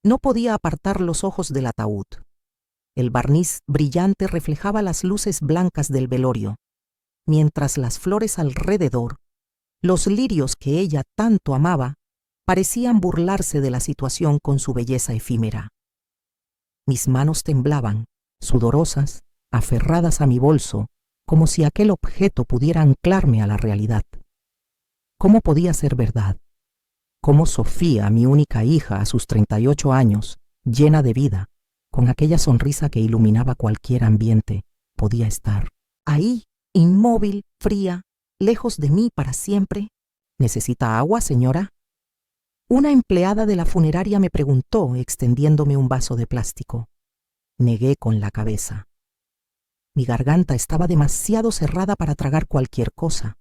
No podía apartar los ojos del ataúd. El barniz brillante reflejaba las luces blancas del velorio, mientras las flores alrededor, los lirios que ella tanto amaba, parecían burlarse de la situación con su belleza efímera. Mis manos temblaban, sudorosas, aferradas a mi bolso, como si aquel objeto pudiera anclarme a la realidad. ¿Cómo podía ser verdad? ¿Cómo Sofía, mi única hija a sus 38 años, llena de vida, con aquella sonrisa que iluminaba cualquier ambiente, podía estar ahí, inmóvil, fría, lejos de mí para siempre? ¿Necesita agua, señora? Una empleada de la funeraria me preguntó, extendiéndome un vaso de plástico. Negué con la cabeza. Mi garganta estaba demasiado cerrada para tragar cualquier cosa.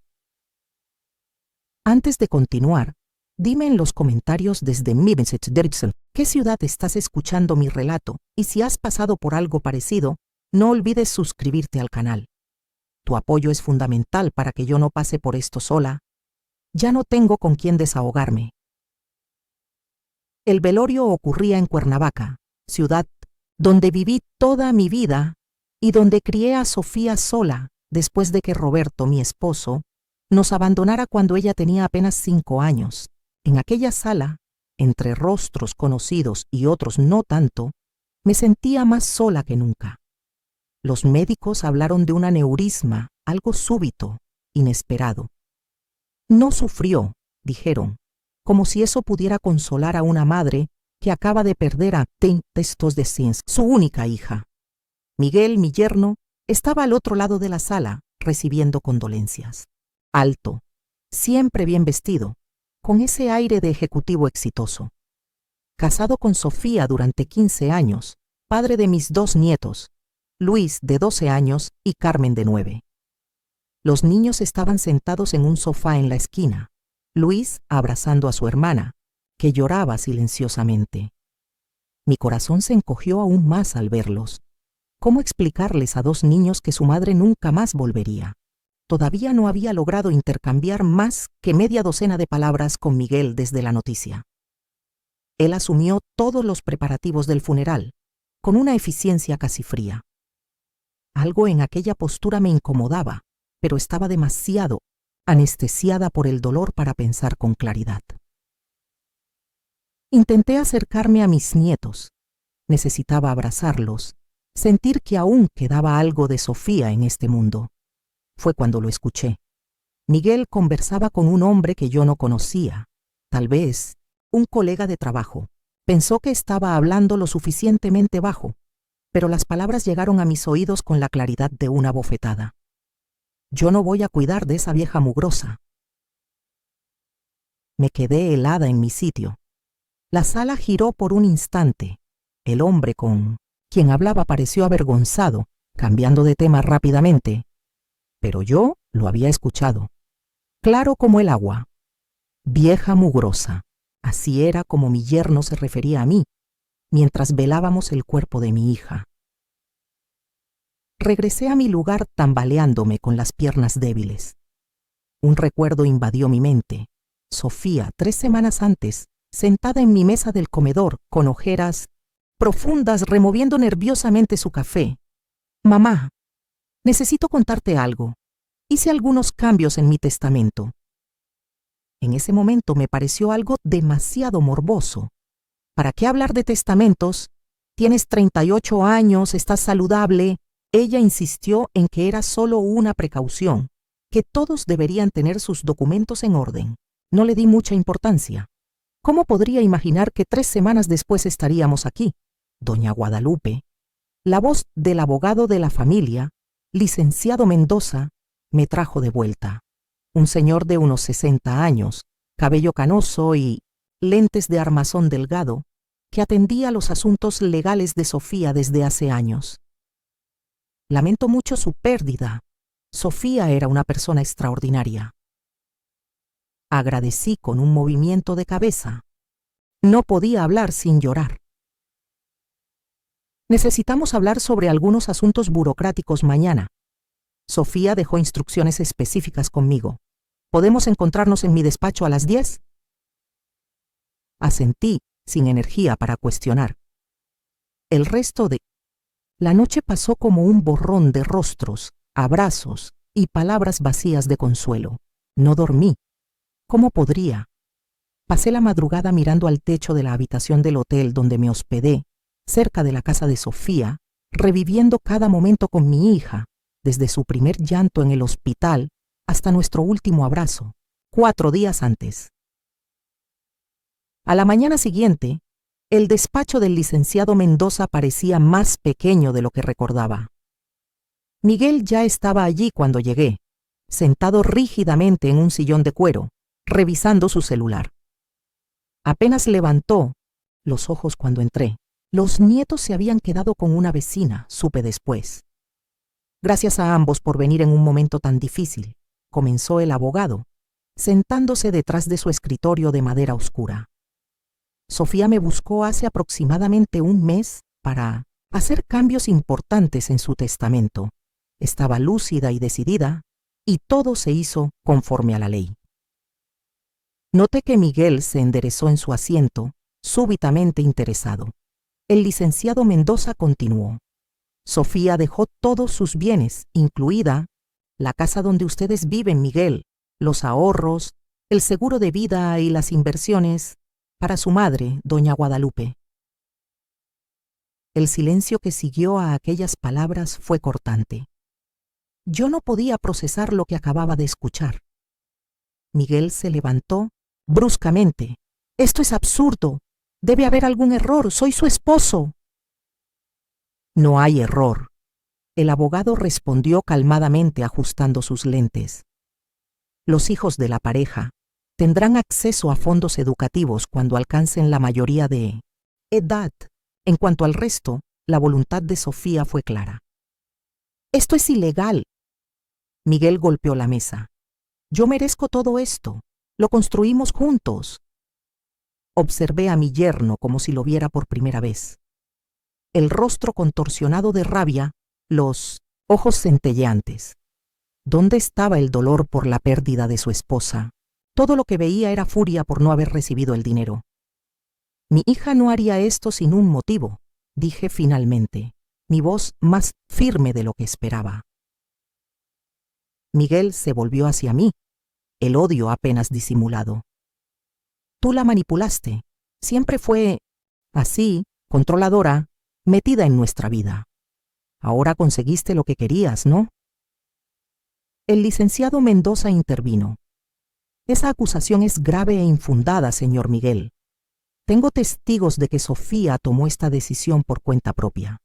Antes de continuar, dime en los comentarios desde Mibensech-Dergsel qué ciudad estás escuchando mi relato, y si has pasado por algo parecido, no olvides suscribirte al canal. Tu apoyo es fundamental para que yo no pase por esto sola. Ya no tengo con quién desahogarme. El velorio ocurría en Cuernavaca, ciudad donde viví toda mi vida y donde crié a Sofía sola después de que Roberto, mi esposo, nos abandonara cuando ella tenía apenas 5 años. En aquella sala, entre rostros conocidos y otros no tanto, me sentía más sola que nunca. Los médicos hablaron de un aneurisma, algo súbito, inesperado. No sufrió, dijeron, como si eso pudiera consolar a una madre que acaba de perder a Testos de Sins, su única hija. Miguel, mi yerno, estaba al otro lado de la sala, recibiendo condolencias. Alto, siempre bien vestido, con ese aire de ejecutivo exitoso. Casado con Sofía durante 15 años, padre de mis 2 nietos, Luis, de 12 años, y Carmen, de 9. Los niños estaban sentados en un sofá en la esquina, Luis abrazando a su hermana, que lloraba silenciosamente. Mi corazón se encogió aún más al verlos. ¿Cómo explicarles a 2 niños que su madre nunca más volvería? Todavía no había logrado intercambiar más que media docena de palabras con Miguel desde la noticia. Él asumió todos los preparativos del funeral, con una eficiencia casi fría. Algo en aquella postura me incomodaba, pero estaba demasiado anestesiada por el dolor para pensar con claridad. Intenté acercarme a mis nietos. Necesitaba abrazarlos, sentir que aún quedaba algo de Sofía en este mundo. Fue cuando lo escuché. Miguel conversaba con un hombre que yo no conocía, tal vez un colega de trabajo. Pensó que estaba hablando lo suficientemente bajo, pero las palabras llegaron a mis oídos con la claridad de una bofetada. Yo no voy a cuidar de esa vieja mugrosa. Me quedé helada en mi sitio. La sala giró por un instante. El hombre con quien hablaba pareció avergonzado, cambiando de tema rápidamente. Pero yo lo había escuchado. Claro como el agua. Vieja mugrosa. Así era como mi yerno se refería a mí, mientras velábamos el cuerpo de mi hija. Regresé a mi lugar tambaleándome con las piernas débiles. Un recuerdo invadió mi mente. Sofía, 3 semanas antes, sentada en mi mesa del comedor, con ojeras profundas, removiendo nerviosamente su café. Mamá, necesito contarte algo. Hice algunos cambios en mi testamento. En ese momento me pareció algo demasiado morboso. ¿Para qué hablar de testamentos? Tienes 38 años, estás saludable. Ella insistió en que era solo una precaución, que todos deberían tener sus documentos en orden. No le di mucha importancia. ¿Cómo podría imaginar que 3 semanas después estaríamos aquí? Doña Guadalupe, la voz del abogado de la familia, licenciado Mendoza, me trajo de vuelta. Un señor de unos 60 años, cabello canoso y lentes de armazón delgado, que atendía los asuntos legales de Sofía desde hace años. Lamento mucho su pérdida. Sofía era una persona extraordinaria. Agradecí con un movimiento de cabeza. No podía hablar sin llorar. Necesitamos hablar sobre algunos asuntos burocráticos mañana. Sofía dejó instrucciones específicas conmigo. ¿Podemos encontrarnos en mi despacho a las 10? Asentí, sin energía para cuestionar. El resto de la noche pasó como un borrón de rostros, abrazos y palabras vacías de consuelo. No dormí. ¿Cómo podría? Pasé la madrugada mirando al techo de la habitación del hotel donde me hospedé, cerca de la casa de Sofía, reviviendo cada momento con mi hija, desde su primer llanto en el hospital hasta nuestro último abrazo, 4 días antes. A la mañana siguiente, el despacho del licenciado Mendoza parecía más pequeño de lo que recordaba. Miguel ya estaba allí cuando llegué, sentado rígidamente en un sillón de cuero, revisando su celular. Apenas levantó los ojos cuando entré. Los nietos se habían quedado con una vecina, supe después. Gracias a ambos por venir en un momento tan difícil, comenzó el abogado, sentándose detrás de su escritorio de madera oscura. Sofía me buscó hace aproximadamente un mes para hacer cambios importantes en su testamento. Estaba lúcida y decidida, y todo se hizo conforme a la ley. Noté que Miguel se enderezó en su asiento, súbitamente interesado. El licenciado Mendoza continuó. Sofía dejó todos sus bienes, incluida la casa donde ustedes viven, Miguel, los ahorros, el seguro de vida y las inversiones, para su madre, doña Guadalupe. El silencio que siguió a aquellas palabras fue cortante. Yo no podía procesar lo que acababa de escuchar. Miguel se levantó bruscamente. «Esto es absurdo. Debe haber algún error. Soy su esposo». «No hay error», el abogado respondió calmadamente ajustando sus lentes. «Los hijos de la pareja tendrán acceso a fondos educativos cuando alcancen la mayoría de edad. En cuanto al resto, la voluntad de Sofía fue clara». «Esto es ilegal». Miguel golpeó la mesa. «Yo merezco todo esto. Lo construimos juntos». Observé a mi yerno como si lo viera por primera vez. El rostro contorsionado de rabia, los ojos centelleantes. ¿Dónde estaba el dolor por la pérdida de su esposa? Todo lo que veía era furia por no haber recibido el dinero. «Mi hija no haría esto sin un motivo», dije finalmente, mi voz más firme de lo que esperaba. Miguel se volvió hacia mí, el odio apenas disimulado. «Tú la manipulaste. Siempre fue así, controladora, metida en nuestra vida. Ahora conseguiste lo que querías, ¿no?». El licenciado Mendoza intervino. «Esa acusación es grave e infundada, señor Miguel. Tengo testigos de que Sofía tomó esta decisión por cuenta propia».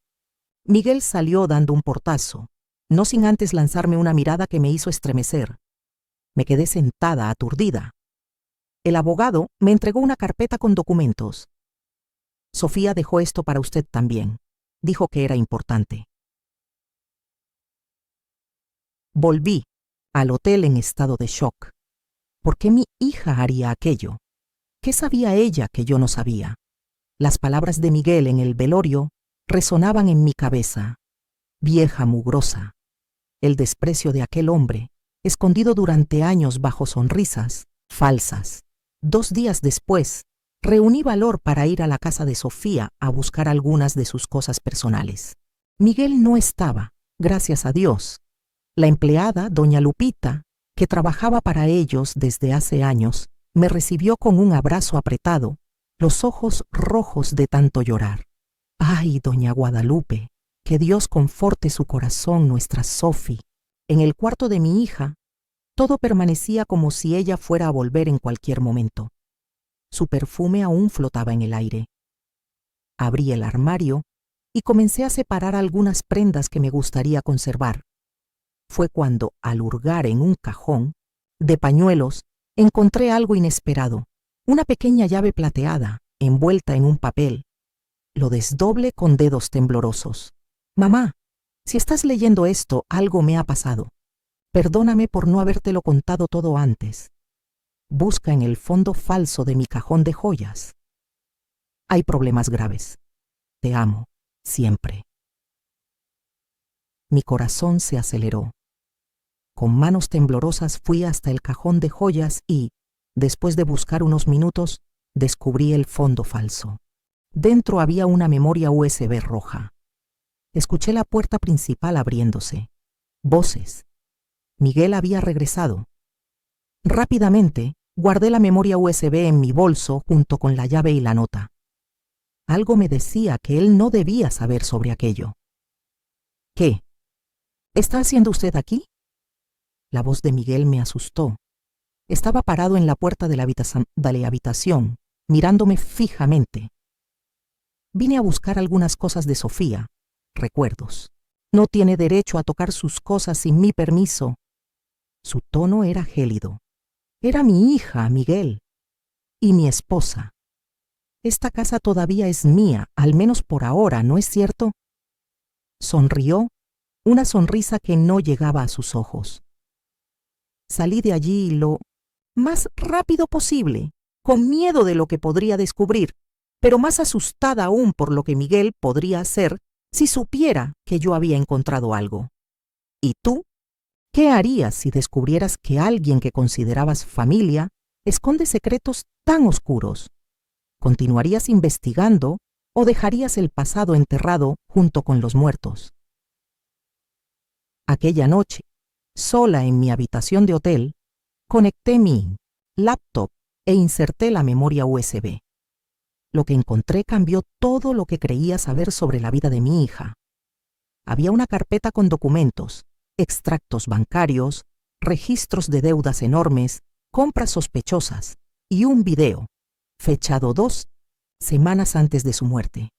Miguel salió dando un portazo, no sin antes lanzarme una mirada que me hizo estremecer. Me quedé sentada, aturdida. El abogado me entregó una carpeta con documentos. «Sofía dejó esto para usted también», dijo que era importante. Volví al hotel en estado de shock. ¿Por qué mi hija haría aquello? ¿Qué sabía ella que yo no sabía? Las palabras de Miguel en el velorio resonaban en mi cabeza. Vieja mugrosa. El desprecio de aquel hombre, escondido durante años bajo sonrisas falsas. 2 días después, reuní valor para ir a la casa de Sofía a buscar algunas de sus cosas personales. Miguel no estaba, gracias a Dios. La empleada, doña Lupita, que trabajaba para ellos desde hace años, me recibió con un abrazo apretado, los ojos rojos de tanto llorar. «Ay, doña Guadalupe, que Dios conforte su corazón, nuestra Sofi». En el cuarto de mi hija, todo permanecía como si ella fuera a volver en cualquier momento. Su perfume aún flotaba en el aire. Abrí el armario y comencé a separar algunas prendas que me gustaría conservar. Fue cuando, al hurgar en un cajón de pañuelos, encontré algo inesperado, una pequeña llave plateada, envuelta en un papel. Lo desdoblé con dedos temblorosos. «Mamá, si estás leyendo esto, algo me ha pasado. Perdóname por no habértelo contado todo antes. Busca en el fondo falso de mi cajón de joyas. Hay problemas graves. Te amo, siempre». Mi corazón se aceleró. Con manos temblorosas fui hasta el cajón de joyas y, después de buscar unos minutos, Descubrí el fondo falso. Dentro había una memoria USB roja. Escuché la puerta principal abriéndose. Voces. Miguel había regresado. Rápidamente, guardé la memoria USB en mi bolso junto con la llave y la nota. Algo me decía que él no debía saber sobre aquello. ¿Qué? ¿Está haciendo usted aquí? La voz de Miguel me asustó. Estaba parado en la puerta de la habitación, mirándome fijamente. Vine a buscar algunas cosas de Sofía, recuerdos. No tiene derecho a tocar sus cosas sin mi permiso. Su tono era gélido. Era mi hija, Miguel, y mi esposa. Esta casa todavía es mía, al menos por ahora, ¿no es cierto? Sonrió, una sonrisa que no llegaba a sus ojos. Salí de allí lo más rápido posible, con miedo de lo que podría descubrir, pero más asustada aún por lo que Miguel podría hacer si supiera que yo había encontrado algo. ¿Y tú? ¿Qué harías si descubrieras que alguien que considerabas familia esconde secretos tan oscuros? ¿Continuarías investigando o dejarías el pasado enterrado junto con los muertos? Aquella noche, sola en mi habitación de hotel, conecté mi laptop e inserté la memoria USB. Lo que encontré cambió todo lo que creía saber sobre la vida de mi hija. Había una carpeta con documentos, extractos bancarios, registros de deudas enormes, compras sospechosas y un video, fechado 2 semanas antes de su muerte.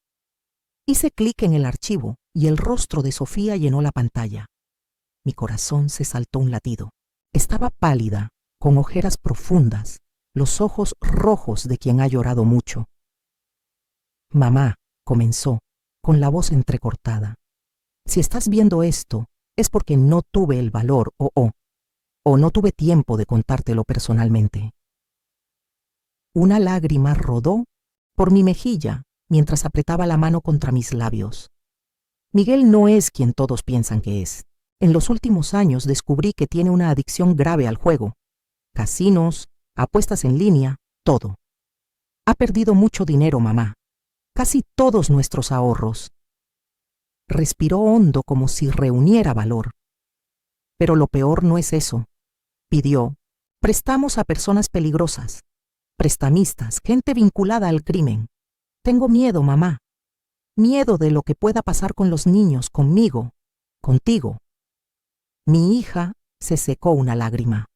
Hice clic en el archivo y el rostro de Sofía llenó la pantalla. Mi corazón se saltó un latido. Estaba pálida, con ojeras profundas, los ojos rojos de quien ha llorado mucho. Mamá, comenzó, con la voz entrecortada. Si estás viendo esto, es porque no tuve el valor o no tuve tiempo de contártelo personalmente. Una lágrima rodó por mi mejilla mientras apretaba la mano contra mis labios. Miguel no es quien todos piensan que es. En los últimos años descubrí que tiene una adicción grave al juego. Casinos, apuestas en línea, todo. Ha perdido mucho dinero, mamá. Casi todos nuestros ahorros. Respiró hondo como si reuniera valor. Pero lo peor no es eso. Pidió, prestamos a personas peligrosas, prestamistas, gente vinculada al crimen. Tengo miedo, mamá. Miedo de lo que pueda pasar con los niños, conmigo, contigo. Mi hija se secó una lágrima.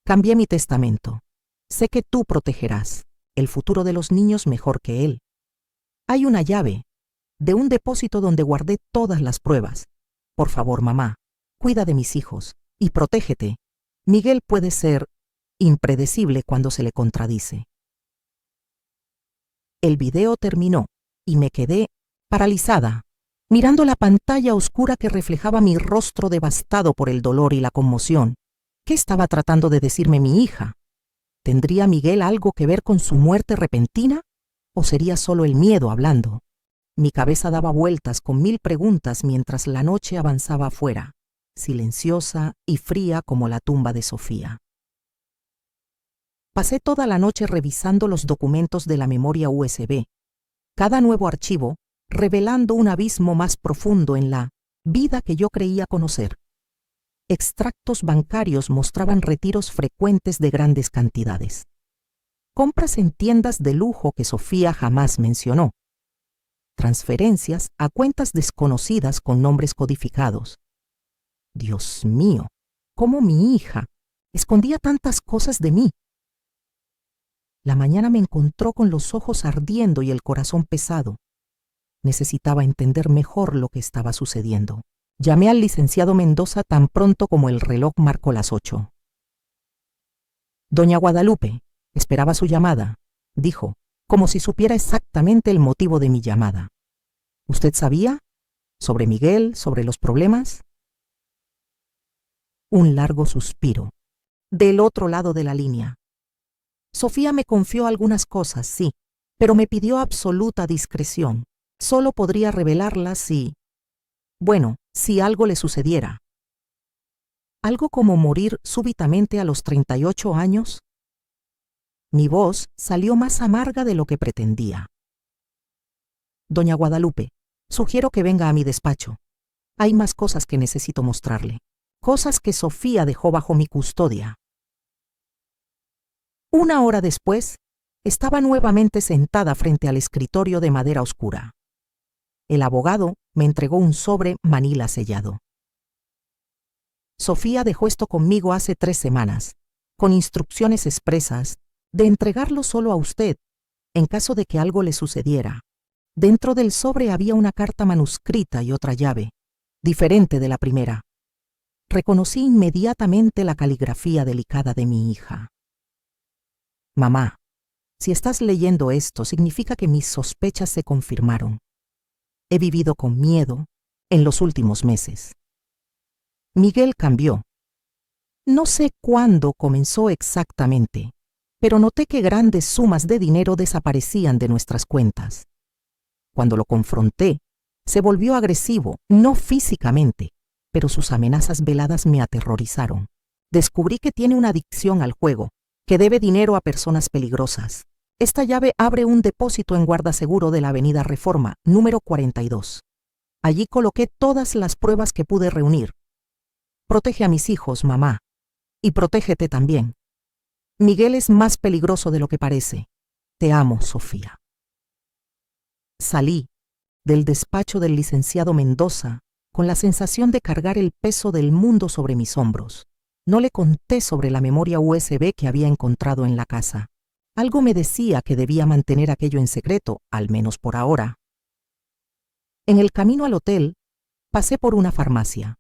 Cambié mi testamento. Sé que tú protegerás el futuro de los niños mejor que él. Hay una llave de un depósito donde guardé todas las pruebas. Por favor, mamá, cuida de mis hijos y protégete. Miguel puede ser impredecible cuando se le contradice. El video terminó y me quedé paralizada, mirando la pantalla oscura que reflejaba mi rostro devastado por el dolor y la conmoción. ¿Qué estaba tratando de decirme mi hija? ¿Tendría Miguel algo que ver con su muerte repentina? ¿O sería solo el miedo hablando? Mi cabeza daba vueltas con 1000 preguntas mientras la noche avanzaba afuera, silenciosa y fría como la tumba de Sofía. Pasé toda la noche revisando los documentos de la memoria USB, cada nuevo archivo revelando un abismo más profundo en la vida que yo creía conocer. Extractos bancarios mostraban retiros frecuentes de grandes cantidades. Compras en tiendas de lujo que Sofía jamás mencionó. Transferencias a cuentas desconocidas con nombres codificados. Dios mío, ¿cómo mi hija escondía tantas cosas de mí? La mañana me encontró con los ojos ardiendo y el corazón pesado. Necesitaba entender mejor lo que estaba sucediendo. Llamé al licenciado Mendoza tan pronto como el reloj marcó las 8. Doña Guadalupe, esperaba su llamada, dijo, como si supiera exactamente el motivo de mi llamada. ¿Usted sabía? ¿Sobre Miguel? ¿Sobre los problemas? Un largo suspiro. Del otro lado de la línea. Sofía me confió algunas cosas, sí, pero me pidió absoluta discreción. Solo podría revelarlas si algo le sucediera. Algo como morir súbitamente a los 38 años. Mi voz salió más amarga de lo que pretendía. Doña Guadalupe, sugiero que venga a mi despacho. Hay más cosas que necesito mostrarle. Cosas que Sofía dejó bajo mi custodia. Una hora después, estaba nuevamente sentada frente al escritorio de madera oscura. El abogado me entregó un sobre manila sellado. Sofía dejó esto conmigo hace 3 semanas, con instrucciones expresas de entregarlo solo a usted, en caso de que algo le sucediera. Dentro del sobre había una carta manuscrita y otra llave, diferente de la primera. Reconocí inmediatamente la caligrafía delicada de mi hija. Mamá, si estás leyendo esto, significa que mis sospechas se confirmaron. He vivido con miedo en los últimos meses. Miguel cambió. No sé cuándo comenzó exactamente, pero noté que grandes sumas de dinero desaparecían de nuestras cuentas. Cuando lo confronté, se volvió agresivo, no físicamente, pero sus amenazas veladas me aterrorizaron. Descubrí que tiene una adicción al juego, que debe dinero a personas peligrosas. Esta llave abre un depósito en guardaseguro de la Avenida Reforma, número 42. Allí coloqué todas las pruebas que pude reunir. Protege a mis hijos, mamá, y protégete también. Miguel es más peligroso de lo que parece. Te amo, Sofía. Salí del despacho del licenciado Mendoza con la sensación de cargar el peso del mundo sobre mis hombros. No le conté sobre la memoria USB que había encontrado en la casa. Algo me decía que debía mantener aquello en secreto, al menos por ahora. En el camino al hotel, pasé por una farmacia.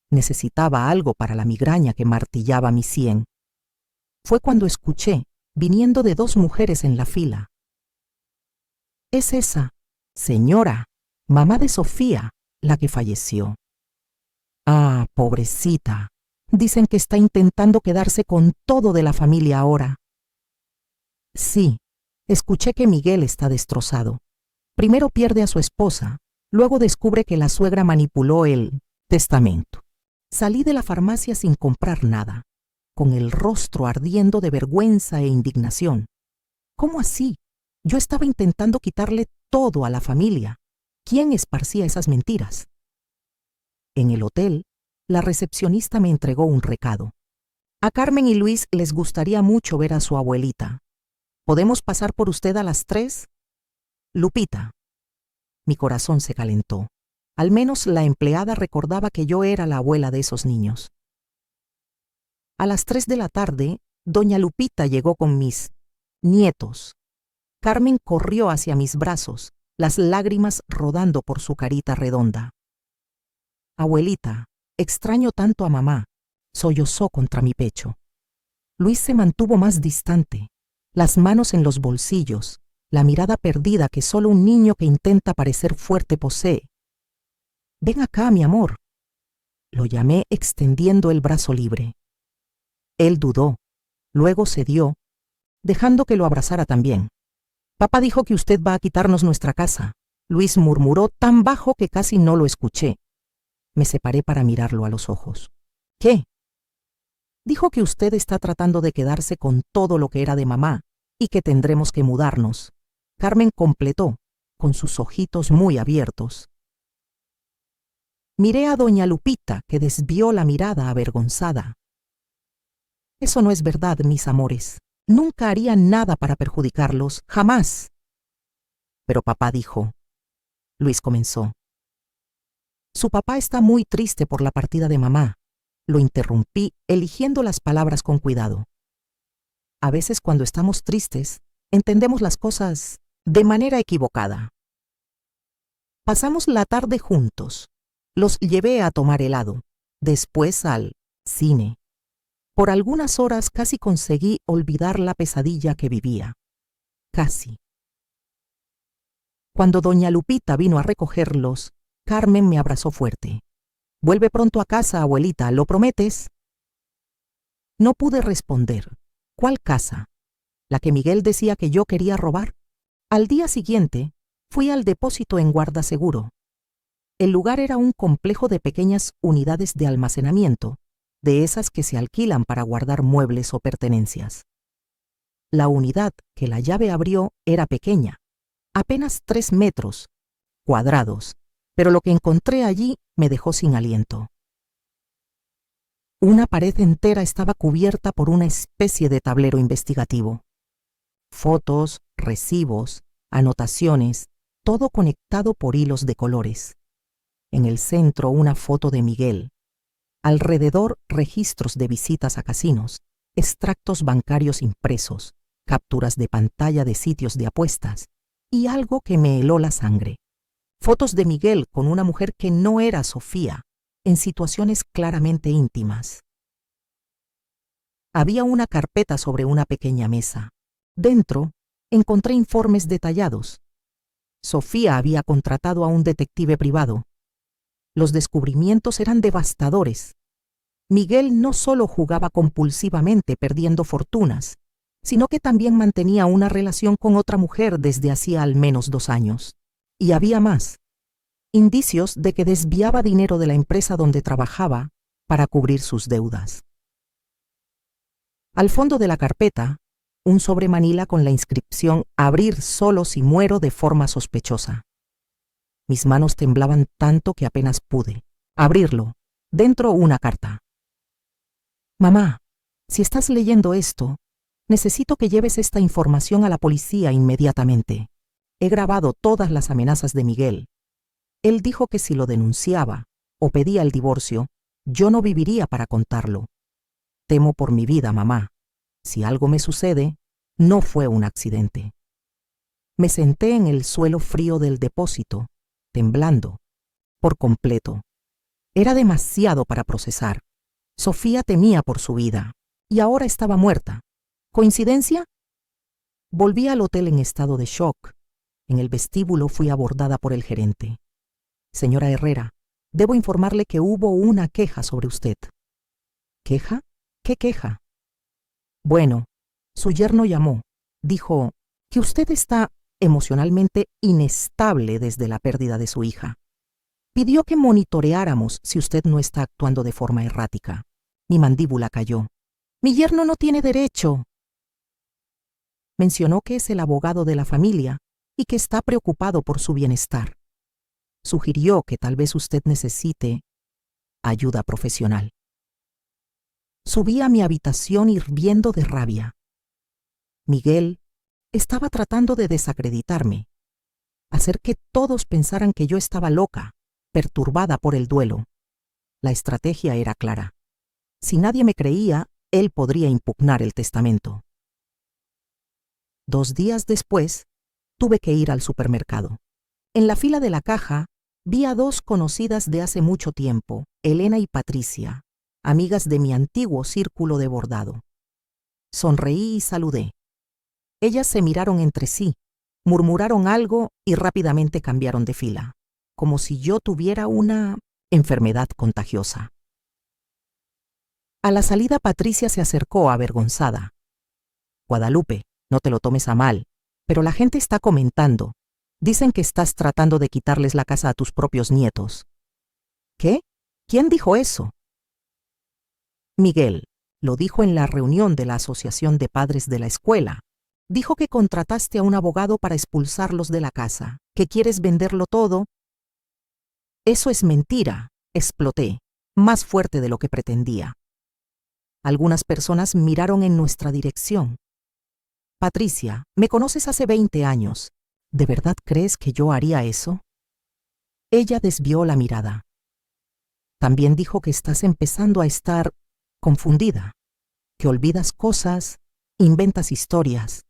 Necesitaba algo para la migraña que martillaba mi sien. Fue cuando escuché, viniendo de 2 mujeres en la fila. Es esa, señora, mamá de Sofía, la que falleció. Ah, pobrecita. Dicen que está intentando quedarse con todo de la familia ahora. Sí, escuché que Miguel está destrozado. Primero pierde a su esposa, luego descubre que la suegra manipuló el testamento. Salí de la farmacia sin comprar nada, con el rostro ardiendo de vergüenza e indignación. ¿Cómo así? Yo estaba intentando quitarle todo a la familia. ¿Quién esparcía esas mentiras? En el hotel, la recepcionista me entregó un recado. A Carmen y Luis les gustaría mucho ver a su abuelita. ¿Podemos pasar por usted a las 3? Lupita. Mi corazón se calentó. Al menos la empleada recordaba que yo era la abuela de esos niños. A las 3 de la tarde, doña Lupita llegó con mis nietos. Carmen corrió hacia mis brazos, las lágrimas rodando por su carita redonda. Abuelita, extraño tanto a mamá, sollozó contra mi pecho. Luis se mantuvo más distante, las manos en los bolsillos, la mirada perdida que solo un niño que intenta parecer fuerte posee. Ven acá, mi amor. Lo llamé extendiendo el brazo libre. Él dudó, luego cedió, dejando que lo abrazara también. Papá dijo que usted va a quitarnos nuestra casa. Luis murmuró tan bajo que casi no lo escuché. Me separé para mirarlo a los ojos. ¿Qué? Dijo que usted está tratando de quedarse con todo lo que era de mamá y que tendremos que mudarnos. Carmen completó, con sus ojitos muy abiertos. Miré a doña Lupita, que desvió la mirada avergonzada. Eso no es verdad, mis amores. Nunca haría nada para perjudicarlos, jamás. Pero papá dijo. Luis comenzó. Su papá está muy triste por la partida de mamá. Lo interrumpí, eligiendo las palabras con cuidado. A veces cuando estamos tristes, entendemos las cosas de manera equivocada. Pasamos la tarde juntos. Los llevé a tomar helado, después al cine. Por algunas horas casi conseguí olvidar la pesadilla que vivía. Casi. Cuando doña Lupita vino a recogerlos, Carmen me abrazó fuerte. «Vuelve pronto a casa, abuelita, ¿lo prometes?» No pude responder. ¿Cuál casa? ¿La que Miguel decía que yo quería robar? Al día siguiente, fui al depósito en Guardaseguro. El lugar era un complejo de pequeñas unidades de almacenamiento, de esas que se alquilan para guardar muebles o pertenencias. La unidad que la llave abrió era pequeña, apenas 3 metros cuadrados, pero lo que encontré allí me dejó sin aliento. Una pared entera estaba cubierta por una especie de tablero investigativo. Fotos, recibos, anotaciones, todo conectado por hilos de colores. En el centro una foto de Miguel. Alrededor registros de visitas a casinos, extractos bancarios impresos, capturas de pantalla de sitios de apuestas y algo que me heló la sangre. Fotos de Miguel con una mujer que no era Sofía, en situaciones claramente íntimas. Había una carpeta sobre una pequeña mesa. Dentro encontré informes detallados. Sofía había contratado a un detective privado. Los descubrimientos eran devastadores. Miguel no solo jugaba compulsivamente perdiendo fortunas, sino que también mantenía una relación con otra mujer desde hacía al menos 2 años. Y había más. Indicios de que desviaba dinero de la empresa donde trabajaba para cubrir sus deudas. Al fondo de la carpeta, un sobre manila con la inscripción «Abrir solo si muero de forma sospechosa». Mis manos temblaban tanto que apenas pude abrirlo. Dentro una carta. «Mamá, si estás leyendo esto, necesito que lleves esta información a la policía inmediatamente. He grabado todas las amenazas de Miguel. Él dijo que si lo denunciaba o pedía el divorcio, yo no viviría para contarlo. Temo por mi vida, mamá. Si algo me sucede, no fue un accidente». Me senté en el suelo frío del depósito, temblando, por completo. Era demasiado para procesar. Sofía temía por su vida, y ahora estaba muerta. ¿Coincidencia? Volví al hotel en estado de shock. En el vestíbulo fui abordada por el gerente. «Señora Herrera, debo informarle que hubo una queja sobre usted». ¿Queja? ¿Qué queja? Bueno, su yerno llamó. Dijo que usted está emocionalmente inestable desde la pérdida de su hija. Pidió que monitoreáramos si usted no está actuando de forma errática. Mi mandíbula cayó. «Mi yerno no tiene derecho». Mencionó que es el abogado de la familia y que está preocupado por su bienestar. Sugirió que tal vez usted necesite ayuda profesional. Subí a mi habitación hirviendo de rabia. Miguel estaba tratando de desacreditarme, hacer que todos pensaran que yo estaba loca, perturbada por el duelo. La estrategia era clara. Si nadie me creía, él podría impugnar el testamento. 2 días después, tuve que ir al supermercado. En la fila de la caja, vi a 2 conocidas de hace mucho tiempo, Elena y Patricia, amigas de mi antiguo círculo de bordado. Sonreí y saludé. Ellas se miraron entre sí, murmuraron algo y rápidamente cambiaron de fila, como si yo tuviera una enfermedad contagiosa. A la salida Patricia se acercó avergonzada. «Guadalupe, no te lo tomes a mal, pero la gente está comentando. Dicen que estás tratando de quitarles la casa a tus propios nietos». «¿Qué? ¿Quién dijo eso?» «Miguel, lo dijo en la reunión de la Asociación de Padres de la escuela. Dijo que contrataste a un abogado para expulsarlos de la casa, que quieres venderlo todo». «Eso es mentira», exploté, más fuerte de lo que pretendía. Algunas personas miraron en nuestra dirección. «Patricia, me conoces hace 20 años. ¿De verdad crees que yo haría eso?» Ella desvió la mirada. «También dijo que estás empezando a estar confundida, que olvidas cosas, inventas historias».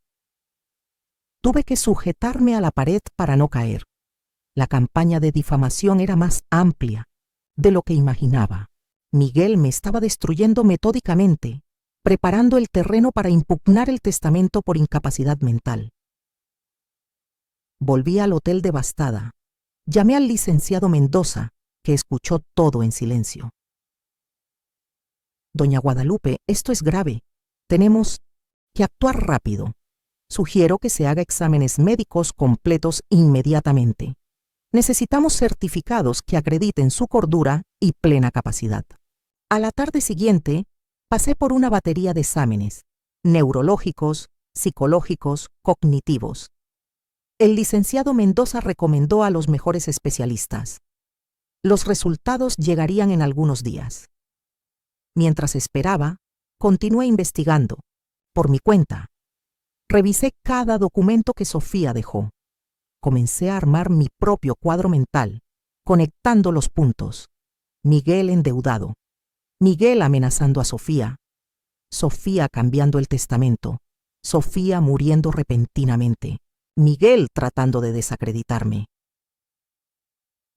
Tuve que sujetarme a la pared para no caer. La campaña de difamación era más amplia de lo que imaginaba. Miguel me estaba destruyendo metódicamente, preparando el terreno para impugnar el testamento por incapacidad mental. Volví al hotel devastada. Llamé al licenciado Mendoza, que escuchó todo en silencio. «Doña Guadalupe, esto es grave. Tenemos que actuar rápido. Sugiero que se haga exámenes médicos completos inmediatamente. Necesitamos certificados que acrediten su cordura y plena capacidad». A la tarde siguiente, pasé por una batería de exámenes, neurológicos, psicológicos, cognitivos. El licenciado Mendoza recomendó a los mejores especialistas. Los resultados llegarían en algunos días. Mientras esperaba, continué investigando, por mi cuenta. Revisé cada documento que Sofía dejó. Comencé a armar mi propio cuadro mental, conectando los puntos. Miguel endeudado, Miguel amenazando a Sofía, Sofía cambiando el testamento, Sofía muriendo repentinamente, Miguel tratando de desacreditarme.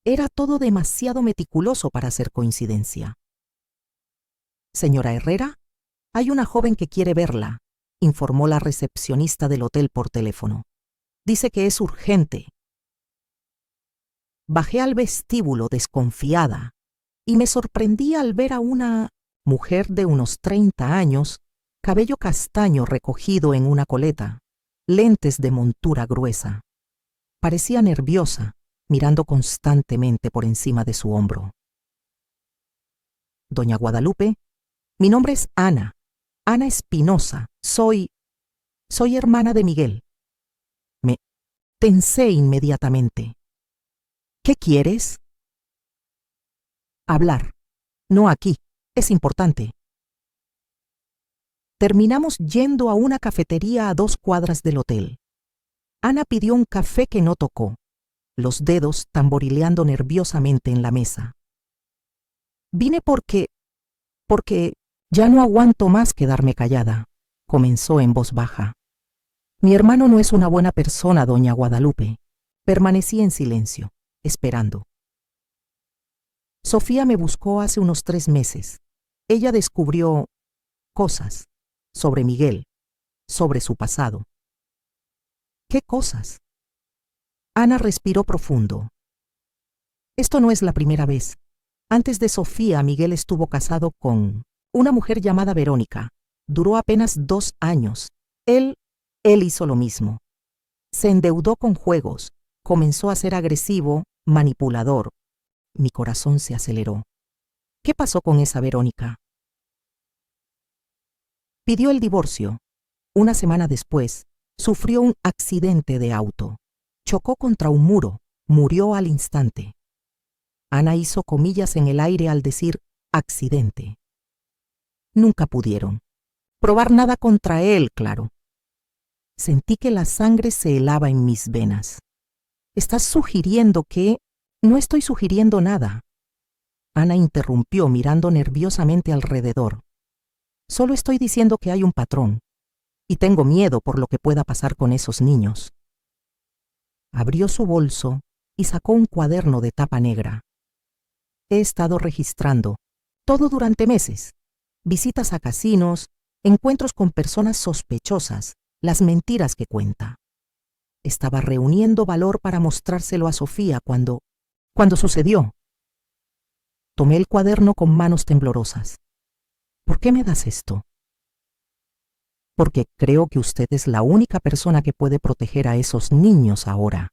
Era todo demasiado meticuloso para ser coincidencia. Señora Herrera, hay una joven que quiere verla, informó la recepcionista del hotel por teléfono. Dice que es urgente. Bajé al vestíbulo desconfiada y me sorprendí al ver a una mujer de unos 30 años, cabello castaño recogido en una coleta, lentes de montura gruesa. Parecía nerviosa, mirando constantemente por encima de su hombro. Doña Guadalupe, mi nombre es Ana Espinosa, soy hermana de Miguel. Me tensé inmediatamente. ¿Qué quieres? Hablar. No aquí. Es importante. Terminamos yendo a una cafetería a 2 cuadras del hotel. Ana pidió un café que no tocó, los dedos tamborileando nerviosamente en la mesa. Vine porque ya no aguanto más quedarme callada, comenzó en voz baja. Mi hermano no es una buena persona, doña Guadalupe. Permanecí en silencio, esperando. Sofía me buscó hace unos 3 meses. Ella descubrió cosas sobre Miguel, sobre su pasado. ¿Qué cosas? Ana respiró profundo. Esto no es la primera vez. Antes de Sofía, Miguel estuvo casado con una mujer llamada Verónica. Duró apenas 2 años. Él hizo lo mismo. Se endeudó con juegos, comenzó a ser agresivo, manipulador. Mi corazón se aceleró. ¿Qué pasó con esa Verónica? Pidió el divorcio. Una semana después, sufrió un accidente de auto. Chocó contra un muro, murió al instante. Ana hizo comillas en el aire al decir accidente. Nunca pudieron probar nada contra él, claro. Sentí que la sangre se helaba en mis venas. ¿Estás sugiriendo que...? No estoy sugiriendo nada. Ana interrumpió mirando nerviosamente alrededor. Solo estoy diciendo que hay un patrón, y tengo miedo por lo que pueda pasar con esos niños. Abrió su bolso y sacó un cuaderno de tapa negra. He estado registrando, todo durante meses, visitas a casinos, encuentros con personas sospechosas, las mentiras que cuenta. Estaba reuniendo valor para mostrárselo a Sofía cuando sucedió. Tomé el cuaderno con manos temblorosas. ¿Por qué me das esto? Porque creo que usted es la única persona que puede proteger a esos niños ahora.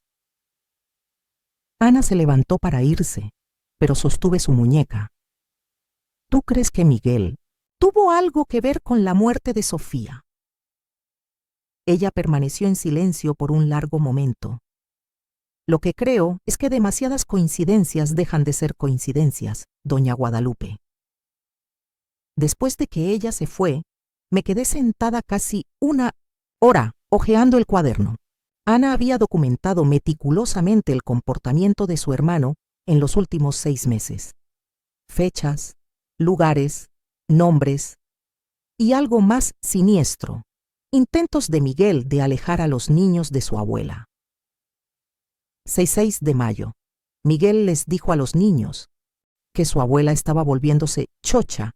Ana se levantó para irse, pero sostuve su muñeca. ¿Tú crees que Miguel tuvo algo que ver con la muerte de Sofía? Ella permaneció en silencio por un largo momento. Lo que creo es que demasiadas coincidencias dejan de ser coincidencias, doña Guadalupe. Después de que ella se fue, me quedé sentada casi 1 hora hojeando el cuaderno. Ana había documentado meticulosamente el comportamiento de su hermano en los últimos 6 meses. Fechas, lugares, nombres y algo más siniestro, intentos de Miguel de alejar a los niños de su abuela. 6 de mayo. Miguel les dijo a los niños que su abuela estaba volviéndose chocha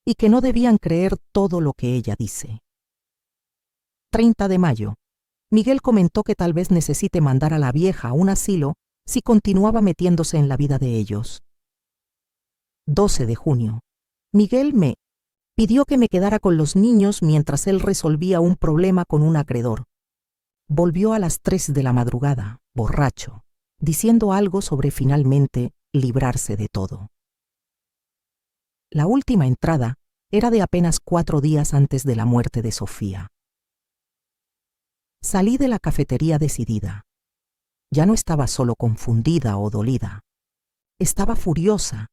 y que no debían creer todo lo que ella dice. 30 de mayo. Miguel comentó que tal vez necesite mandar a la vieja a un asilo si continuaba metiéndose en la vida de ellos. 12 de junio. Miguel me pidió que me quedara con los niños mientras él resolvía un problema con un acreedor. Volvió a las 3 de la madrugada, borracho, diciendo algo sobre finalmente librarse de todo. La última entrada era de apenas 4 días antes de la muerte de Sofía. Salí de la cafetería decidida. Ya no estaba solo confundida o dolida. Estaba furiosa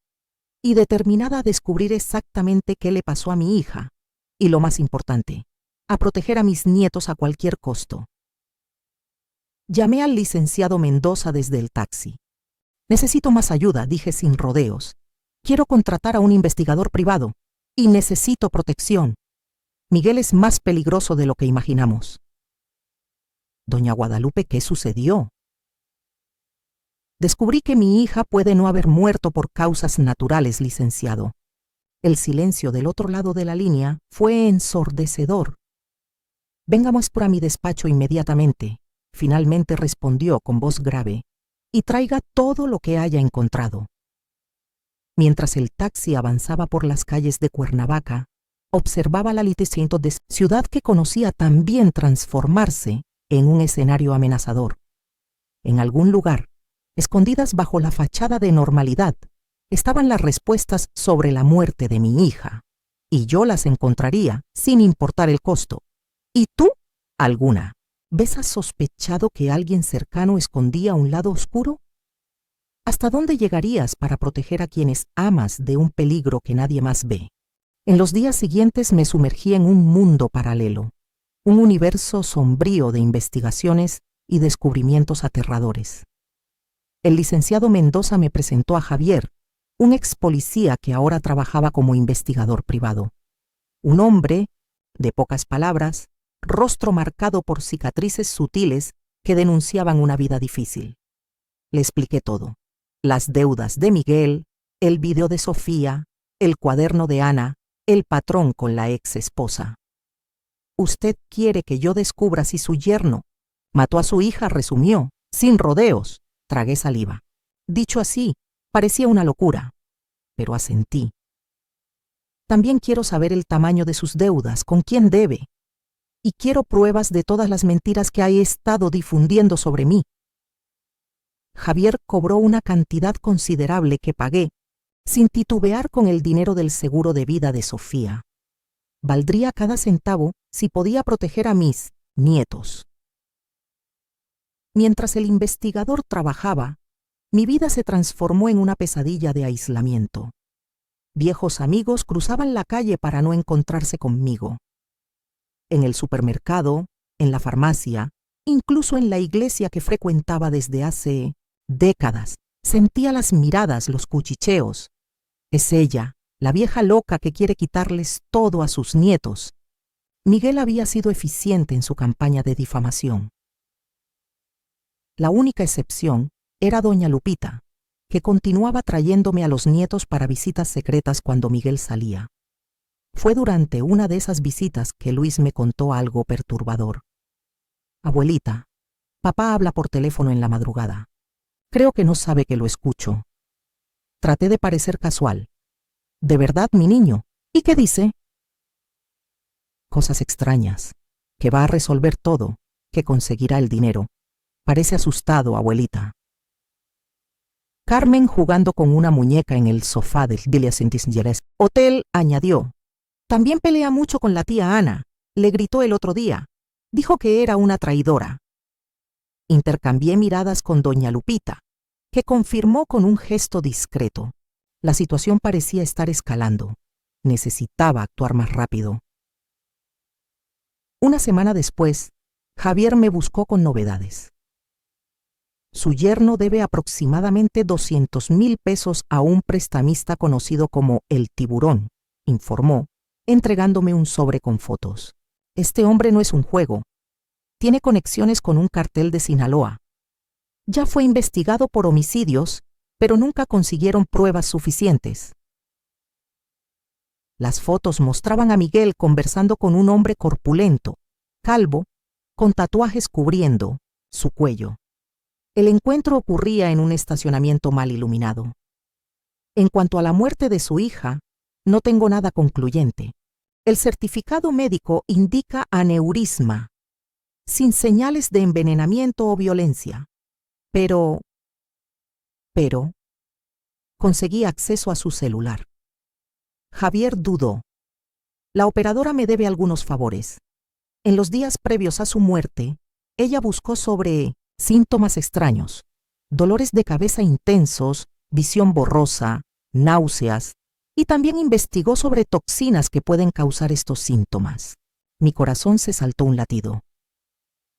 y determinada a descubrir exactamente qué le pasó a mi hija y, lo más importante, a proteger a mis nietos a cualquier costo. Llamé al licenciado Mendoza desde el taxi. Necesito más ayuda, dije sin rodeos. Quiero contratar a un investigador privado y necesito protección. Miguel es más peligroso de lo que imaginamos. Doña Guadalupe, ¿qué sucedió? Descubrí que mi hija puede no haber muerto por causas naturales, licenciado. El silencio del otro lado de la línea fue ensordecedor. Vengamos por a mi despacho inmediatamente, finalmente respondió con voz grave, y traiga todo lo que haya encontrado. Mientras el taxi avanzaba por las calles de Cuernavaca, observaba la liteciento de ciudad que conocía tan bien transformarse en un escenario amenazador. En algún lugar, escondidas bajo la fachada de normalidad, estaban las respuestas sobre la muerte de mi hija, y yo las encontraría sin importar el costo. ¿Y tú? Alguna. ¿Ves has sospechado que alguien cercano escondía un lado oscuro? ¿Hasta dónde llegarías para proteger a quienes amas de un peligro que nadie más ve? En los días siguientes me sumergí en un mundo paralelo, un universo sombrío de investigaciones y descubrimientos aterradores. El licenciado Mendoza me presentó a Javier, un ex policía que ahora trabajaba como investigador privado. Un hombre, de pocas palabras, rostro marcado por cicatrices sutiles que denunciaban una vida difícil. Le expliqué todo: las deudas de Miguel, el video de Sofía, el cuaderno de Ana, el patrón con la ex esposa. Usted quiere que yo descubra si su yerno mató a su hija, resumió, sin rodeos. Tragué saliva. Dicho así, parecía una locura, pero asentí. También quiero saber el tamaño de sus deudas, con quién debe, y quiero pruebas de todas las mentiras que ha estado difundiendo sobre mí. Javier cobró una cantidad considerable que pagué, sin titubear, con el dinero del seguro de vida de Sofía. Valdría cada centavo si podía proteger a mis nietos. Mientras el investigador trabajaba, mi vida se transformó en una pesadilla de aislamiento. Viejos amigos cruzaban la calle para no encontrarse conmigo. En el supermercado, en la farmacia, incluso en la iglesia que frecuentaba desde hace décadas, sentía las miradas, los cuchicheos. Es ella, la vieja loca que quiere quitarles todo a sus nietos. Miguel había sido eficiente en su campaña de difamación. La única excepción era doña Lupita, que continuaba trayéndome a los nietos para visitas secretas cuando Miguel salía. Fue durante una de esas visitas que Luis me contó algo perturbador. Abuelita, papá habla por teléfono en la madrugada. Creo que no sabe que lo escucho. Traté de parecer casual. ¿De verdad, mi niño? ¿Y qué dice? Cosas extrañas, que va a resolver todo, que conseguirá el dinero. Parece asustado, abuelita. Carmen, jugando con una muñeca en el sofá del hotel, añadió: también pelea mucho con la tía Ana. Le gritó el otro día. Dijo que era una traidora. Intercambié miradas con doña Lupita, que confirmó con un gesto discreto. La situación parecía estar escalando. Necesitaba actuar más rápido. Una semana después, Javier me buscó con novedades. Su yerno debe aproximadamente 200,000 pesos a un prestamista conocido como El Tiburón, informó, entregándome un sobre con fotos. Este hombre no es un juego. Tiene conexiones con un cartel de Sinaloa. Ya fue investigado por homicidios, pero nunca consiguieron pruebas suficientes. Las fotos mostraban a Miguel conversando con un hombre corpulento, calvo, con tatuajes cubriendo su cuello. El encuentro ocurría en un estacionamiento mal iluminado. En cuanto a la muerte de su hija, no tengo nada concluyente. El certificado médico indica aneurisma, sin señales de envenenamiento o violencia. Pero conseguí acceso a su celular. Javier dudó. La operadora me debe algunos favores. En los días previos a su muerte, Ella buscó sobre síntomas extraños, dolores de cabeza intensos, visión borrosa, náuseas, y también investigó sobre toxinas que pueden causar estos síntomas. Mi corazón se saltó un latido.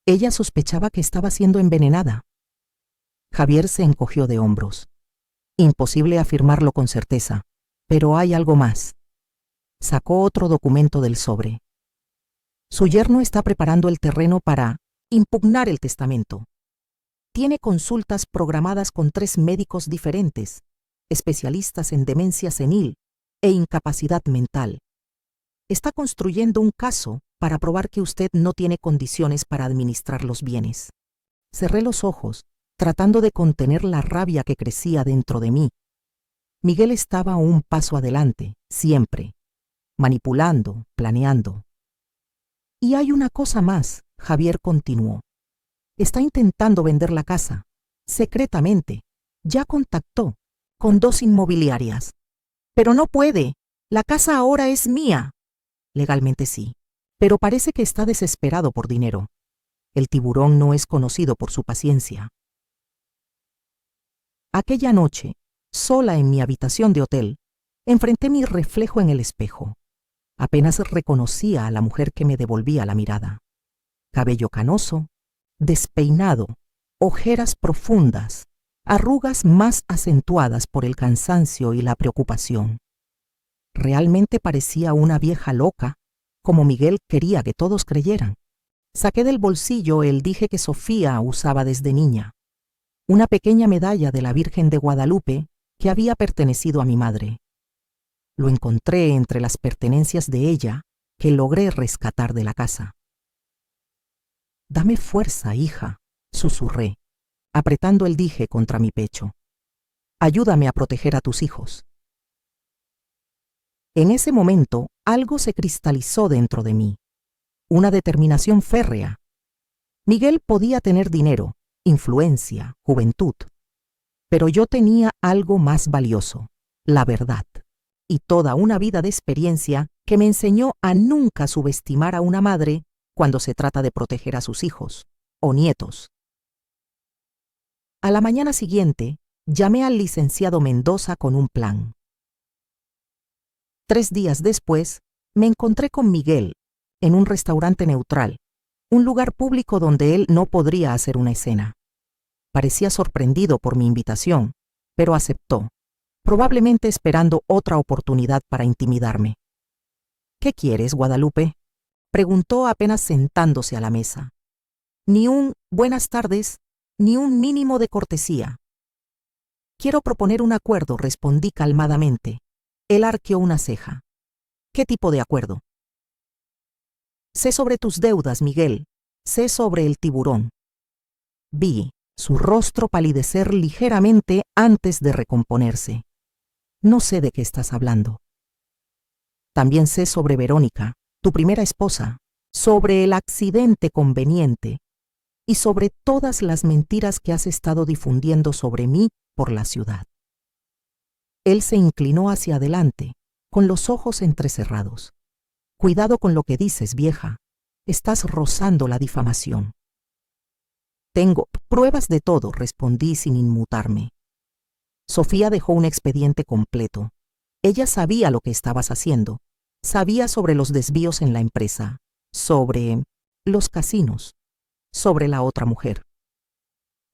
Ella sospechaba que estaba siendo envenenada. Javier se encogió de hombros. Imposible afirmarlo con certeza, pero hay algo más. Sacó otro documento del sobre. Su yerno está preparando el terreno para impugnar el testamento. Tiene consultas programadas con 3 médicos diferentes, especialistas en demencia senil e incapacidad mental. Está construyendo un caso para probar que usted no tiene condiciones para administrar los bienes. Cerré los ojos, tratando de contener la rabia que crecía dentro de mí. Miguel estaba un paso adelante, siempre, manipulando, planeando. Y hay una cosa más, Javier continuó. Está intentando vender la casa, secretamente. Ya contactó con 2 inmobiliarias. Pero no puede. La casa ahora es mía. Legalmente sí, pero parece que está desesperado por dinero. El tiburón no es conocido por su paciencia. Aquella noche, sola en mi habitación de hotel, enfrenté mi reflejo en el espejo. Apenas reconocía a la mujer que me devolvía la mirada. Cabello canoso, despeinado, ojeras profundas, arrugas más acentuadas por el cansancio y la preocupación. Realmente parecía una vieja loca, como Miguel quería que todos creyeran. Saqué del bolsillo el dije que Sofía usaba desde niña, una pequeña medalla de la Virgen de Guadalupe que había pertenecido a mi madre. Lo encontré entre las pertenencias de ella que logré rescatar de la casa. Dame fuerza, hija, susurré, apretando el dije contra mi pecho. Ayúdame a proteger a tus hijos. En ese momento, algo se cristalizó dentro de mí. Una determinación férrea. Miguel podía tener dinero, influencia, juventud. Pero yo tenía algo más valioso, la verdad, y toda una vida de experiencia que me enseñó a nunca subestimar a una madre cuando se trata de proteger a sus hijos o nietos. A la mañana siguiente, llamé al licenciado Mendoza con un plan. 3 días después, me encontré con Miguel en un restaurante neutral, un lugar público donde él no podría hacer una escena. Parecía sorprendido por mi invitación, pero aceptó, probablemente esperando otra oportunidad para intimidarme. ¿Qué quieres, Guadalupe?, preguntó apenas sentándose a la mesa. Ni un buenas tardes, ni un mínimo de cortesía. Quiero proponer un acuerdo, respondí calmadamente. Él arqueó una ceja. ¿Qué tipo de acuerdo? Sé sobre tus deudas, Miguel. Sé sobre el tiburón. Vi su rostro palidecer ligeramente antes de recomponerse. No sé de qué estás hablando. También sé sobre Verónica, tu primera esposa, sobre el accidente conveniente y sobre todas las mentiras que has estado difundiendo sobre mí por la ciudad. Él se inclinó hacia adelante, con los ojos entrecerrados. Cuidado con lo que dices, vieja. Estás rozando la difamación. Tengo pruebas de todo, respondí sin inmutarme. Sofía dejó un expediente completo. Ella sabía lo que estabas haciendo. Sabía sobre los desvíos en la empresa, sobre los casinos, sobre la otra mujer.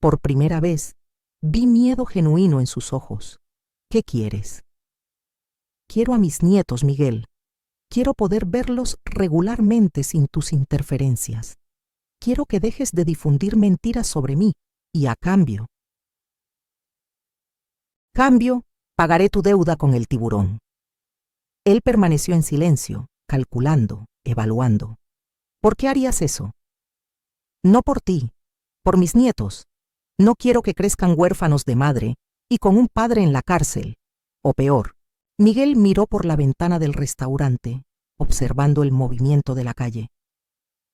Por primera vez, vi miedo genuino en sus ojos. ¿Qué quieres? Quiero a mis nietos, Miguel. Quiero poder verlos regularmente sin tus interferencias. Quiero que dejes de difundir mentiras sobre mí y a cambio, pagaré tu deuda con el tiburón. Él permaneció en silencio, calculando, evaluando. ¿Por qué harías eso? No por ti, por mis nietos. No quiero que crezcan huérfanos de madre y con un padre en la cárcel. O peor. Miguel miró por la ventana del restaurante, observando el movimiento de la calle.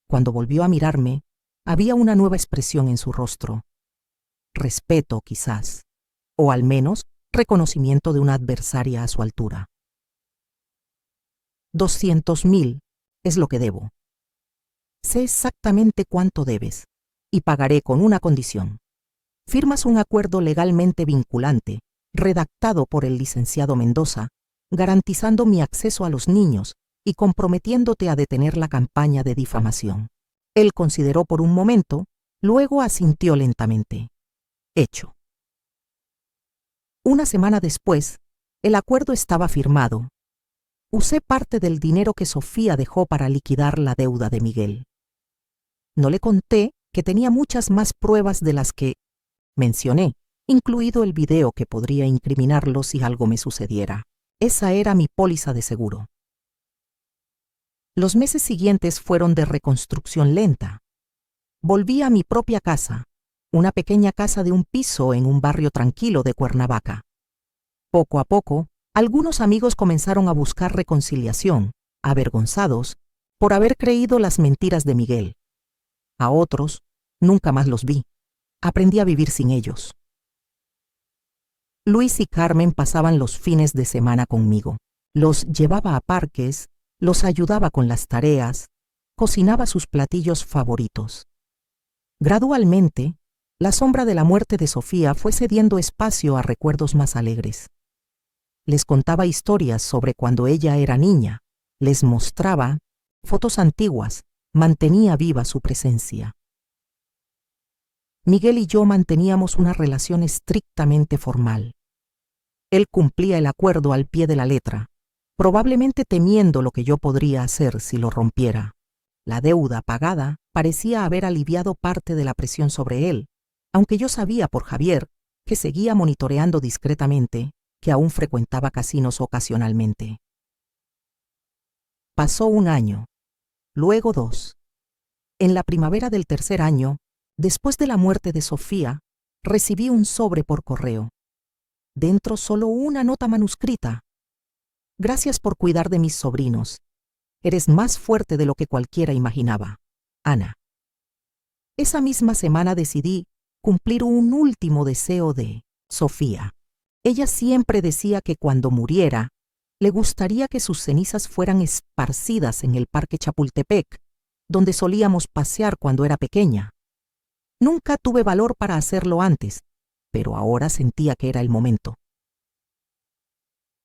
Cuando volvió a mirarme, había una nueva expresión en su rostro. Respeto, quizás, o al menos reconocimiento de una adversaria a su altura. 200.000 es lo que debo. Sé exactamente cuánto debes. y pagaré con una condición. Firmas un acuerdo legalmente vinculante, redactado por el licenciado Mendoza, garantizando mi acceso a los niños y comprometiéndote a detener la campaña de difamación. Él consideró por un momento, luego asintió lentamente. Hecho. Una semana después, el acuerdo estaba firmado. Usé parte del dinero que Sofía dejó para liquidar la deuda de Miguel. No le conté que tenía muchas más pruebas de las que mencioné, incluido el video que podría incriminarlo si algo me sucediera. Esa era mi póliza de seguro. Los meses siguientes fueron de reconstrucción lenta. Volví a mi propia casa, una pequeña casa de un piso en un barrio tranquilo de Cuernavaca. Poco a poco, algunos amigos comenzaron a buscar reconciliación, avergonzados por haber creído las mentiras de Miguel. A otros, nunca más los vi. Aprendí a vivir sin ellos. Luis y Carmen pasaban los fines de semana conmigo. Los llevaba a parques, los ayudaba con las tareas, cocinaba sus platillos favoritos. Gradualmente, la sombra de la muerte de Sofía fue cediendo espacio a recuerdos más alegres. Les contaba historias sobre cuando ella era niña, les mostraba fotos antiguas, mantenía viva su presencia. Miguel y yo manteníamos una relación estrictamente formal. Él cumplía el acuerdo al pie de la letra, probablemente temiendo lo que yo podría hacer si lo rompiera. La deuda pagada parecía haber aliviado parte de la presión sobre él, aunque yo sabía por Javier, que seguía monitoreando discretamente, que aún frecuentaba casinos ocasionalmente. Pasó un año, luego 2. En la primavera del tercer año, después de la muerte de Sofía, recibí un sobre por correo. Dentro solo una nota manuscrita. Gracias por cuidar de mis sobrinos. Eres más fuerte de lo que cualquiera imaginaba. Ana. Esa misma semana decidí cumplir un último deseo de Sofía. Ella siempre decía que cuando muriera, le gustaría que sus cenizas fueran esparcidas en el Parque Chapultepec, donde solíamos pasear cuando era pequeña. Nunca tuve valor para hacerlo antes, pero ahora sentía que era el momento.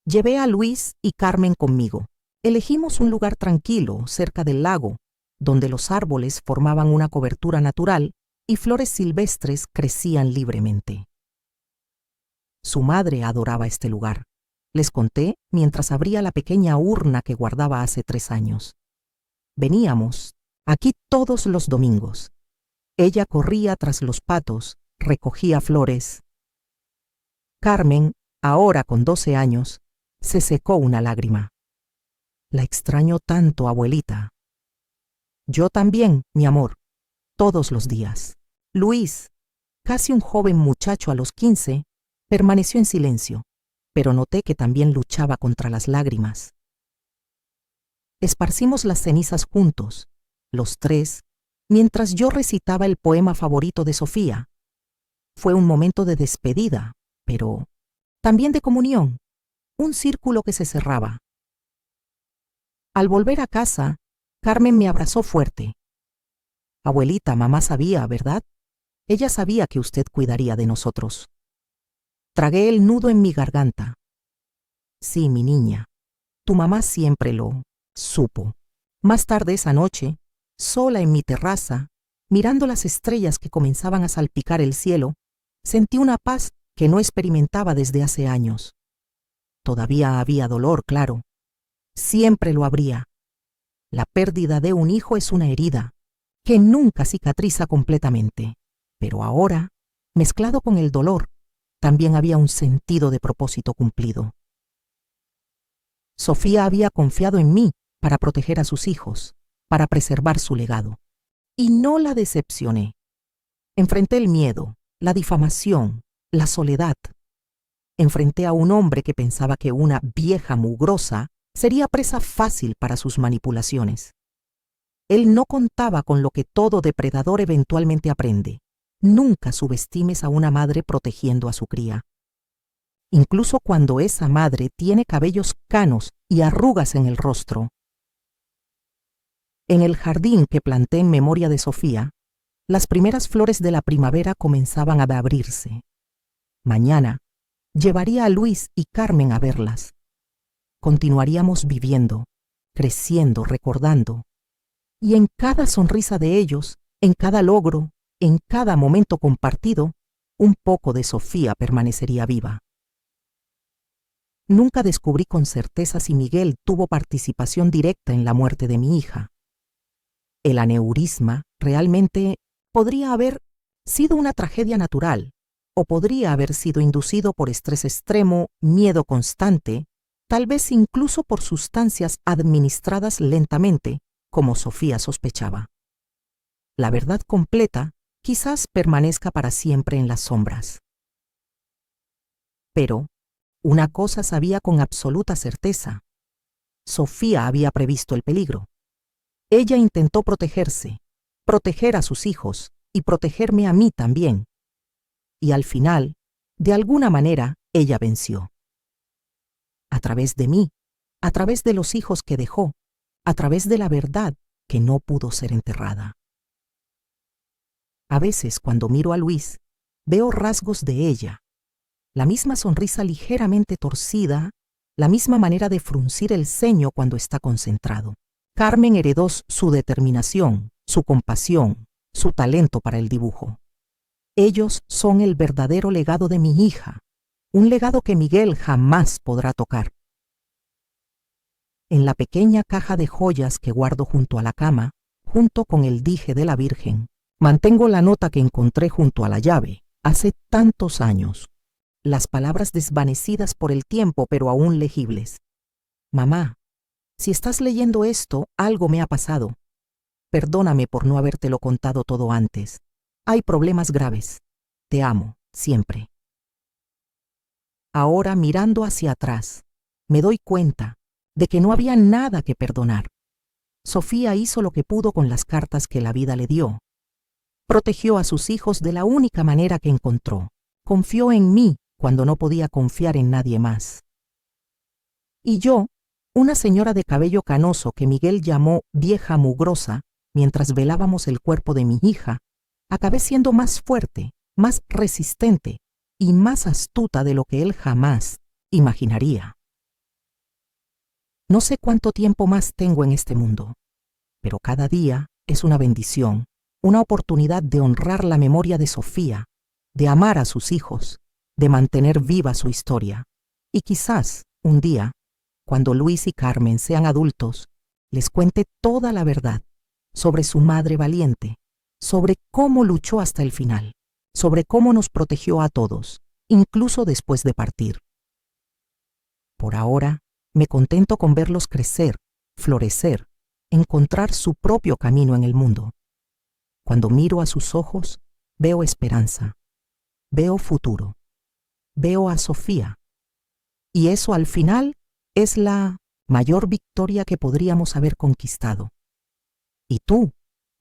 Llevé a Luis y Carmen conmigo. Elegimos un lugar tranquilo, cerca del lago, donde los árboles formaban una cobertura natural y flores silvestres crecían libremente. Su madre adoraba este lugar. Les conté mientras abría la pequeña urna que guardaba hace 3 años. Veníamos aquí todos los domingos. Ella corría tras los patos, recogía flores. Carmen, ahora con 12 años, se secó una lágrima. La extraño tanto, abuelita. Yo también, mi amor, todos los días. Luis, casi un joven muchacho a los 15, permaneció en silencio, pero noté que también luchaba contra las lágrimas. Esparcimos las cenizas juntos, los 3, mientras yo recitaba el poema favorito de Sofía. Fue un momento de despedida, pero también de comunión, un círculo que se cerraba. Al volver a casa, Carmen me abrazó fuerte. Abuelita, mamá sabía, ¿verdad? Ella sabía que usted cuidaría de nosotros. Tragué el nudo en mi garganta. Sí, mi niña, tu mamá siempre lo supo. Más tarde esa noche, sola en mi terraza, mirando las estrellas que comenzaban a salpicar el cielo, sentí una paz que no experimentaba desde hace años. Todavía había dolor, claro. Siempre lo habría. La pérdida de un hijo es una herida que nunca cicatriza completamente. Pero ahora, mezclado con el dolor, también había un sentido de propósito cumplido. Sofía había confiado en mí para proteger a sus hijos, para preservar su legado. Y no la decepcioné. Enfrenté el miedo, la difamación, la soledad. Enfrenté a un hombre que pensaba que una vieja mugrosa sería presa fácil para sus manipulaciones. Él no contaba con lo que todo depredador eventualmente aprende. Nunca subestimes a una madre protegiendo a su cría. Incluso cuando esa madre tiene cabellos canos y arrugas en el rostro. En el jardín que planté en memoria de Sofía, Las primeras flores de la primavera comenzaban a abrirse. Mañana llevaría a Luis y Carmen a verlas. Continuaríamos viviendo, creciendo, recordando. Y en cada sonrisa de ellos, en cada logro, en cada momento compartido, un poco de Sofía permanecería viva. Nunca descubrí con certeza si Miguel tuvo participación directa en la muerte de mi hija. El aneurisma realmente podría haber sido una tragedia natural, o podría haber sido inducido por estrés extremo, miedo constante, tal vez incluso por sustancias administradas lentamente, como Sofía sospechaba. La verdad completa quizás permanezca para siempre en las sombras. Pero una cosa sabía con absoluta certeza. Sofía había previsto el peligro. Ella intentó protegerse, proteger a sus hijos y protegerme a mí también. Y al final, de alguna manera, ella venció. A través de mí, a través de los hijos que dejó, a través de la verdad que no pudo ser enterrada. A veces, cuando miro a Luis, veo rasgos de ella. La misma sonrisa ligeramente torcida, la misma manera de fruncir el ceño cuando está concentrado. Carmen heredó su determinación, su compasión, su talento para el dibujo. Ellos son el verdadero legado de mi hija, un legado que Miguel jamás podrá tocar. En la pequeña caja de joyas que guardo junto a la cama, junto con el dije de la Virgen, mantengo la nota que encontré junto a la llave, hace tantos años. Las palabras desvanecidas por el tiempo, pero aún legibles. Mamá, si estás leyendo esto, algo me ha pasado. Perdóname por no habértelo contado todo antes. Hay problemas graves. Te amo, siempre. Ahora, mirando hacia atrás, me doy cuenta de que no había nada que perdonar. Sofía hizo lo que pudo con las cartas que la vida le dio. Protegió a sus hijos de la única manera que encontró. Confió en mí cuando no podía confiar en nadie más. Y yo, una señora de cabello canoso que Miguel llamó vieja mugrosa, mientras velábamos el cuerpo de mi hija, acabé siendo más fuerte, más resistente y más astuta de lo que él jamás imaginaría. No sé cuánto tiempo más tengo en este mundo, pero cada día es una bendición, una oportunidad de honrar la memoria de Sofía, de amar a sus hijos, de mantener viva su historia. Y quizás, un día, cuando Luis y Carmen sean adultos, les cuente toda la verdad sobre su madre valiente, sobre cómo luchó hasta el final, sobre cómo nos protegió a todos, incluso después de partir. Por ahora, me contento con verlos crecer, florecer, encontrar su propio camino en el mundo. Cuando miro a sus ojos, veo esperanza, veo futuro. Veo a Sofía. Y eso al final es la mayor victoria que podríamos haber conquistado. Y tú,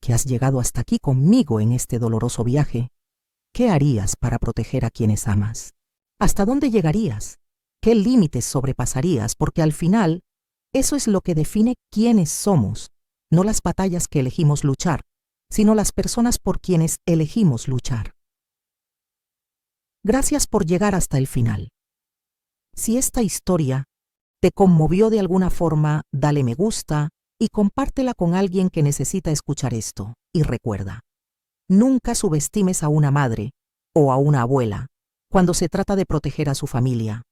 que has llegado hasta aquí conmigo en este doloroso viaje, ¿qué harías para proteger a quienes amas? ¿Hasta dónde llegarías? ¿Qué límites sobrepasarías? Porque al final, eso es lo que define quiénes somos, no las batallas que elegimos luchar, sino las personas por quienes elegimos luchar. Gracias por llegar hasta el final. Si esta historia te conmovió de alguna forma, dale me gusta y compártela con alguien que necesita escuchar esto. Y recuerda, nunca subestimes a una madre o a una abuela cuando se trata de proteger a su familia.